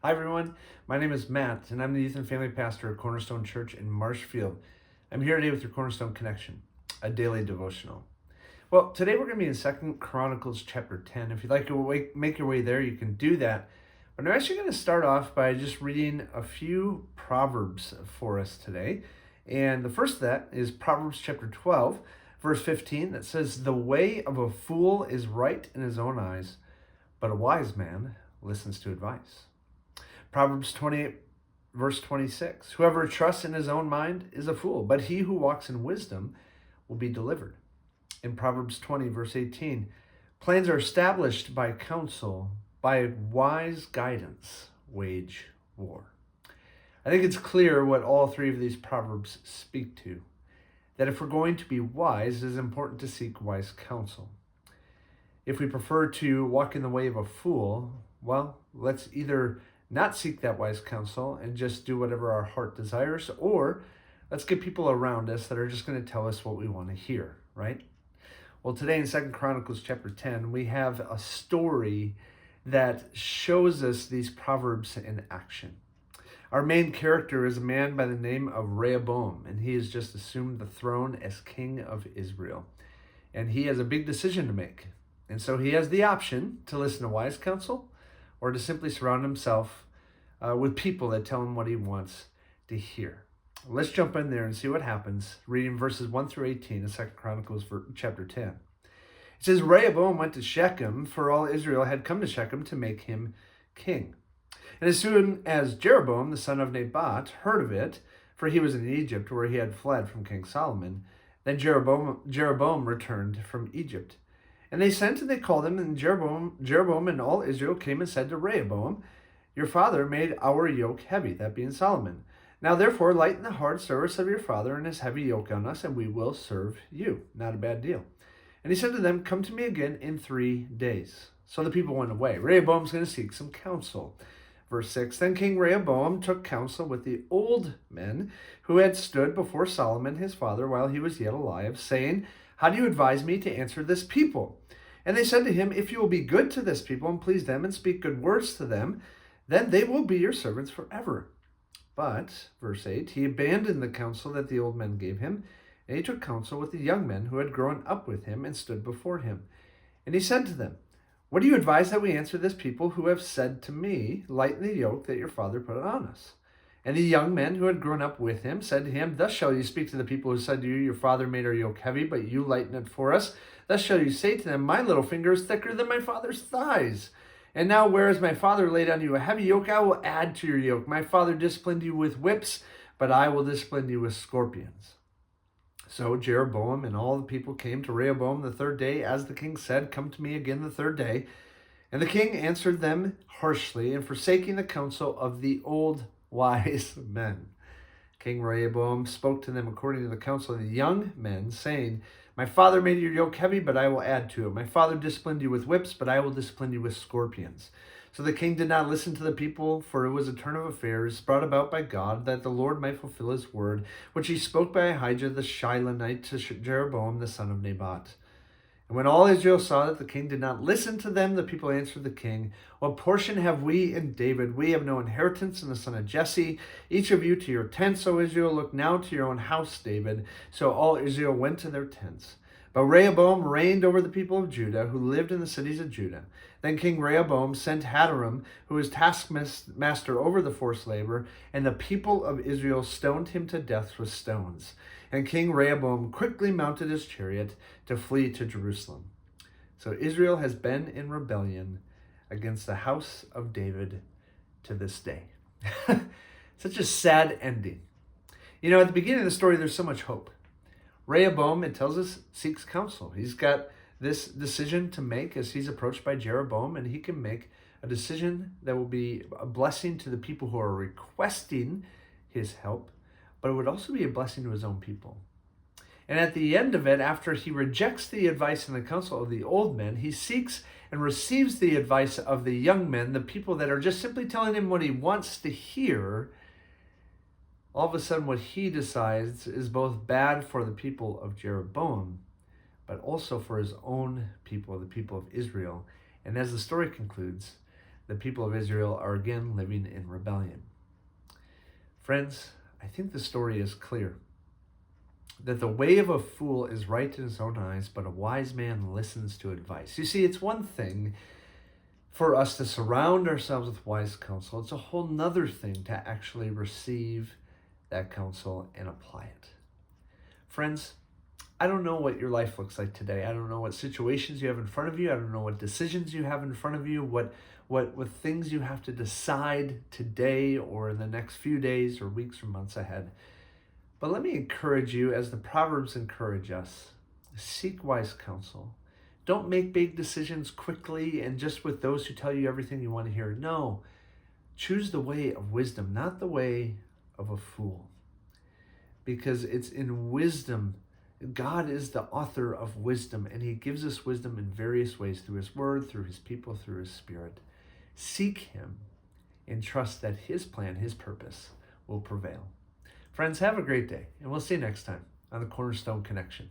Hi, everyone. My name is Matt, and I'm the youth and family pastor at Cornerstone Church in Marshfield. I'm here today with your Cornerstone Connection, a daily devotional. Well, today we're going to be in 2nd Chronicles chapter 10. If you'd like to make your way there, you can do that. But I'm actually going to start off by just reading a few Proverbs for us today. And the first of that is Proverbs chapter 12, verse 15, that says, "The way of a fool is right in his own eyes, but a wise man listens to advice." Proverbs 28, verse 26. "Whoever trusts in his own mind is a fool, but he who walks in wisdom will be delivered." In Proverbs 20, verse 18, "Plans are established by counsel, by wise guidance, wage war." I think it's clear what all three of these Proverbs speak to. That if we're going to be wise, it is important to seek wise counsel. If we prefer to walk in the way of a fool, well, let's either not seek that wise counsel and just do whatever our heart desires, or let's get people around us that are just going to tell us what we want to hear, right? Well, today in 2nd Chronicles chapter 10, we have a story that shows us these proverbs in action. Our main character is a man by the name of Rehoboam, and he has just assumed the throne as king of Israel. And he has a big decision to make. And so he has the option to listen to wise counsel or to simply surround himself with people that tell him what he wants to hear. Let's jump in there and see what happens, reading verses 1 through 18 in 2nd Chronicles chapter 10. It says, "Rehoboam went to Shechem, for all Israel had come to Shechem to make him king. And as soon as Jeroboam, the son of Nebat, heard of it, for he was in Egypt where he had fled from King Solomon, then Jeroboam returned from Egypt. And they sent and they called him, and Jeroboam and all Israel came and said to Rehoboam, 'Your father made our yoke heavy,'" that being Solomon. "Now therefore lighten the hard service of your father and his heavy yoke on us, and we will serve you." Not a bad deal. And he said to them, "Come to me again in 3 days." So the people went away. Rehoboam's going to seek some counsel. Verse 6, "Then King Rehoboam took counsel with the old men who had stood before Solomon his father while he was yet alive, saying, 'How do you advise me to answer this people?' And they said to him, 'If you will be good to this people and please them and speak good words to them, then they will be your servants forever.' But," verse 8, "he abandoned the counsel that the old men gave him, and he took counsel with the young men who had grown up with him and stood before him. And he said to them, 'What do you advise that we answer this people who have said to me, lighten the yoke that your father put on us?' And the young men who had grown up with him said to him, 'Thus shall you speak to the people who said to you, your father made our yoke heavy, but you lighten it for us. Thus shall you say to them, my little finger is thicker than my father's thighs. And now, whereas my father laid on you a heavy yoke, I will add to your yoke. My father disciplined you with whips, but I will discipline you with scorpions.' So Jeroboam and all the people came to Rehoboam the 3rd day, as the king said, 'Come to me again the 3rd day.' And the king answered them harshly, and forsaking the counsel of the old wise men. King Rehoboam spoke to them according to the counsel of the young men, saying, 'My father made your yoke heavy, but I will add to it. My father disciplined you with whips, but I will discipline you with scorpions.' So the king did not listen to the people, for it was a turn of affairs brought about by God, that the Lord might fulfill his word, which he spoke by Ahijah the Shilonite to Jeroboam the son of Nebat. And when all Israel saw that the king did not listen to them, the people answered the king, 'What portion have we in David? We have no inheritance in the son of Jesse. Each of you to your tents, O Israel. Look now to your own house, David.' So all Israel went to their tents. But Rehoboam reigned over the people of Judah, who lived in the cities of Judah. Then King Rehoboam sent Hadaram, who was taskmaster over the forced labor, and the people of Israel stoned him to death with stones. And King Rehoboam quickly mounted his chariot to flee to Jerusalem. So Israel has been in rebellion against the house of David to this day." Such a sad ending. You know, at the beginning of the story, there's so much hope. Rehoboam, it tells us, seeks counsel. He's got this decision to make as he's approached by Jeroboam, and he can make a decision that will be a blessing to the people who are requesting his help, but it would also be a blessing to his own people. And at the end of it, after he rejects the advice and the counsel of the old men, he seeks and receives the advice of the young men, the people that are just simply telling him what he wants to hear. All of a sudden, what he decides is both bad for the people of Jeroboam, but also for his own people, the people of Israel. And as the story concludes, the people of Israel are again living in rebellion. Friends, I think the story is clear. That the way of a fool is right in his own eyes, but a wise man listens to advice. You see, it's one thing for us to surround ourselves with wise counsel. It's a whole nother thing to actually receive that counsel and apply it. Friends, I don't know what your life looks like today. I don't know what situations you have in front of you. I don't know what decisions you have in front of you, what things you have to decide today or in the next few days or weeks or months ahead. But let me encourage you, as the Proverbs encourage us, seek wise counsel. Don't make big decisions quickly and just with those who tell you everything you want to hear. No, choose the way of wisdom, not the way of a fool. Because it's in wisdom. God is the author of wisdom, and he gives us wisdom in various ways, through his word, through his people, through his spirit. Seek him and trust that his plan, his purpose will prevail. Friends, have a great day, and we'll see you next time on the Cornerstone Connection.